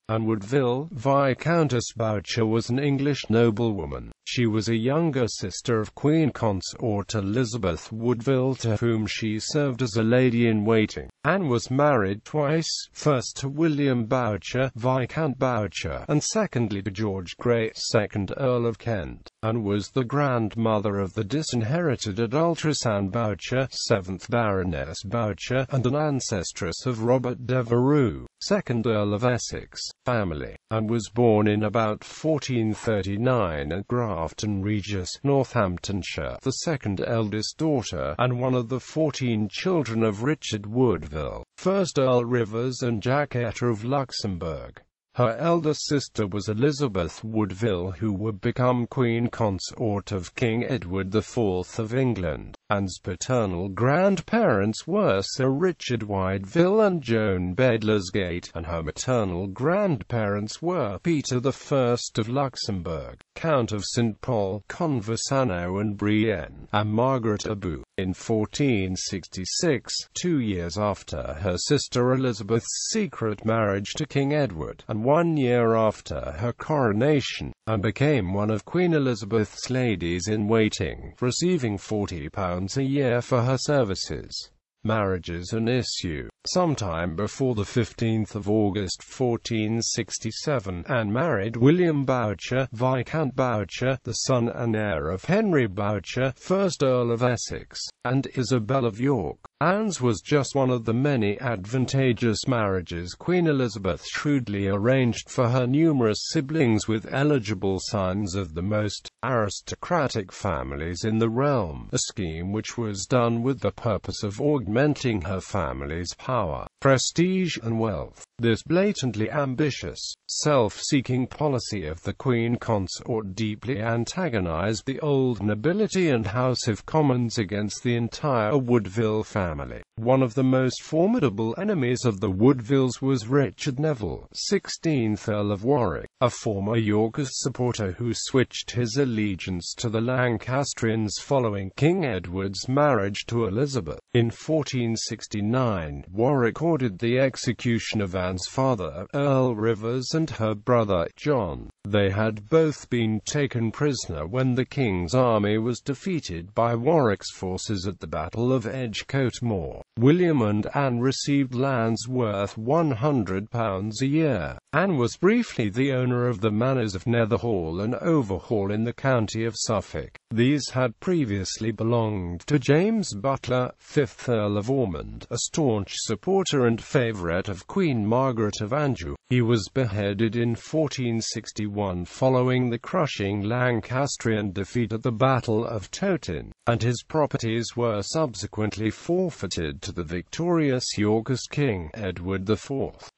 Anne Woodville, Viscountess Bourchier, was an English noblewoman. She was a younger sister of Queen Consort Elizabeth Woodville, to whom she served as a lady-in-waiting. Anne was married twice, first to William Bourchier, Viscount Bourchier, and secondly to George Grey, 2nd Earl of Kent. Anne was the grandmother of the disinherited adulteress Anne Bourchier, 7th Baroness Bourchier, and an ancestress of Robert Devereux, 2nd Earl of Essex, family. Anne was born in about 1439 at Grafton Regis, Northamptonshire, the second eldest daughter, and one of the 14 children of Richard Woodville, 1st Earl Rivers and Jacquetta of Luxembourg. Her elder sister was Elizabeth Woodville, who would become Queen Consort of King Edward IV of England. Anne's paternal grandparents were Sir Richard Woodville and Joan Bedlersgate, and her maternal grandparents were Peter I of Luxembourg, Count of St. Paul, Conversano and Brienne, and Margaret Abou. In 1466, 2 years after her sister Elizabeth's secret marriage to King Edward, and 1 year after her coronation, Anne became one of Queen Elizabeth's ladies-in-waiting, receiving £40 a year for her services. Marriages and issue. Sometime before the 15th of August 1467, Anne married William Bourchier, Viscount Bourchier, the son and heir of Henry Bourchier, 1st Earl of Essex, and Isabel of York. Anne's was just one of the many advantageous marriages Queen Elizabeth shrewdly arranged for her numerous siblings with eligible sons of the most aristocratic families in the realm, a scheme which was done with the purpose of augmenting her family's power, prestige and wealth. This blatantly ambitious, self-seeking policy of the Queen Consort deeply antagonized the old nobility and House of Commons against the entire Woodville family. One of the most formidable enemies of the Woodvilles was Richard Neville, 16th Earl of Warwick, a former Yorkist supporter who switched his allegiance to the Lancastrians following King Edward's marriage to Elizabeth. In 1469, Warwick ordered the execution of Anne's father, Earl Rivers, and her brother, John. They had both been taken prisoner when the king's army was defeated by Warwick's forces at the Battle of Edgecote Moor. William and Anne received lands worth £100 a year. Anne was briefly the owner of the manors of Netherhall and Overhall in the county of Suffolk. These had previously belonged to James Butler, 5th Earl of Ormond, a staunch supporter and favourite of Queen Margaret of Anjou. He was beheaded in 1461 following the crushing Lancastrian defeat at the Battle of Totin, and his properties were subsequently forfeited to the victorious Yorkist King Edward IV.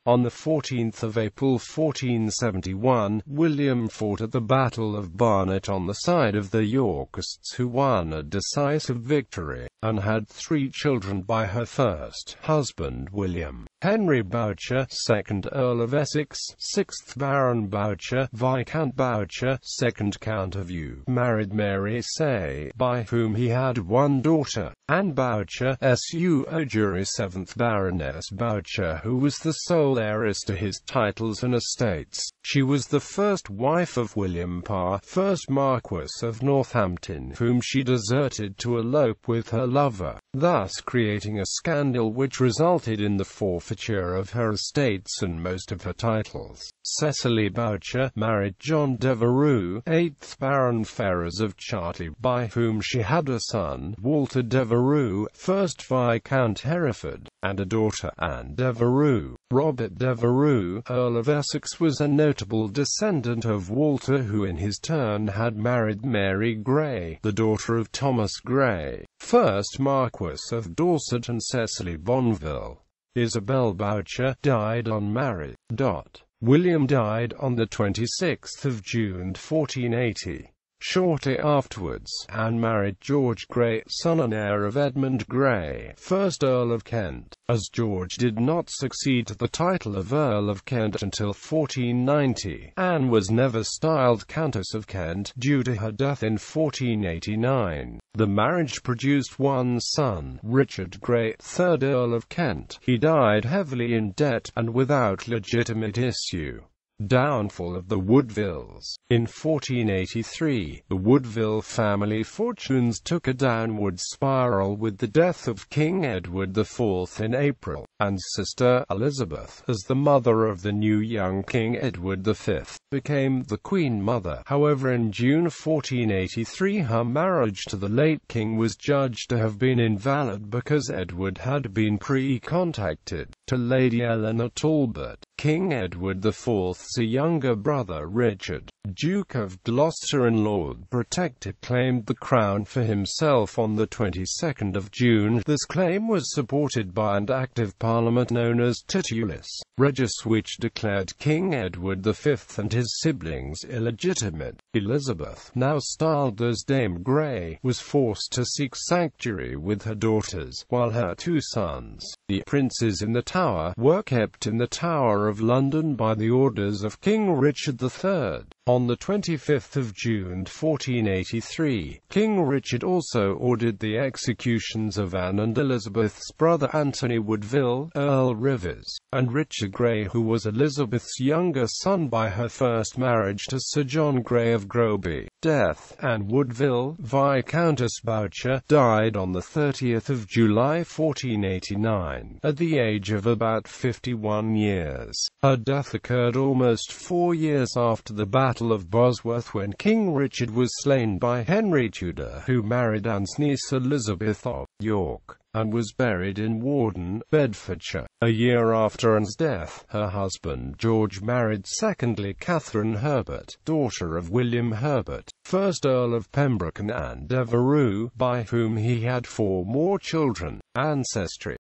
On the 14th of April 1471, William fought at the Battle of Barnet on the side of the Yorkists, who won a decisive victory. Anne had 3 children by her first husband William. Henry Bourchier, 2nd Earl of Essex, 6th Baron Bourchier, Viscount Bourchier, 2nd Count of Eu, married Mary Say, by whom he had 1 daughter, Anne Bourchier, SU Ojury, 7th Baroness Bourchier, who was the sole heiress to his titles and estates. She was the first wife of William Parr, 1st Marquess of Northampton, whom she deserted to elope with her lover, thus creating a scandal which resulted in the forfeiture of her estates and most of her titles. Cecily Bourchier married John Devereux, 8th Baron Ferrers of Chartley, by whom she had a son, Walter Devereux, 1st Viscount Hereford, and a daughter, Anne Devereux. Robert Devereux, Earl of Essex, was a notable descendant of Walter, who in his turn had married Mary Grey, the daughter of Thomas Grey, 1st Marquess of Dorset, and Cecily Bonville. Isabel Bourchier died unmarried. William died on the 26th of June 1480. Shortly afterwards, Anne married George Grey, son and heir of Edmund Grey, 1st Earl of Kent. As George did not succeed to the title of Earl of Kent until 1490, Anne was never styled Countess of Kent, due to her death in 1489. The marriage produced 1 son, Richard Grey, 3rd Earl of Kent. He died heavily in debt, and without legitimate issue. Downfall of the Woodvilles. In 1483, the Woodville family fortunes took a downward spiral with the death of King Edward IV in April, and sister Elizabeth, as the mother of the new young King Edward V, became the Queen Mother. However, in June 1483 her marriage to the late king was judged to have been invalid because Edward had been pre-contacted to Lady Eleanor Talbot, King Edward IV's younger brother. Richard, Duke of Gloucester and Lord Protector, claimed the crown for himself on the 22nd of June. This claim was supported by an Act of Parliament known as Titulus Regis, which declared King Edward V and his siblings illegitimate. Elizabeth, now styled as Dame Grey, was forced to seek sanctuary with her daughters, while her two sons, the princes in the Tower, were kept in the Tower of London by the orders of King Richard III. On the 25th of June 1483, King Richard also ordered the executions of Anne and Elizabeth's brother Anthony Woodville, Earl Rivers, and Richard Grey, who was Elizabeth's younger son by her first marriage to Sir John Grey of Groby. Death. Anne Woodville, Viscountess Bourchier, died on the 30th of July 1489, at the age of about 51 years. Her death occurred almost 4 years after the Battle of Bosworth, when King Richard was slain by Henry Tudor, who married Anne's niece Elizabeth of York, and was buried in Warden, Bedfordshire. A year after Anne's death, her husband George married secondly Catherine Herbert, daughter of William Herbert, 1st Earl of Pembroke, and Anne Devereux, by whom he had 4 more children. Ancestry.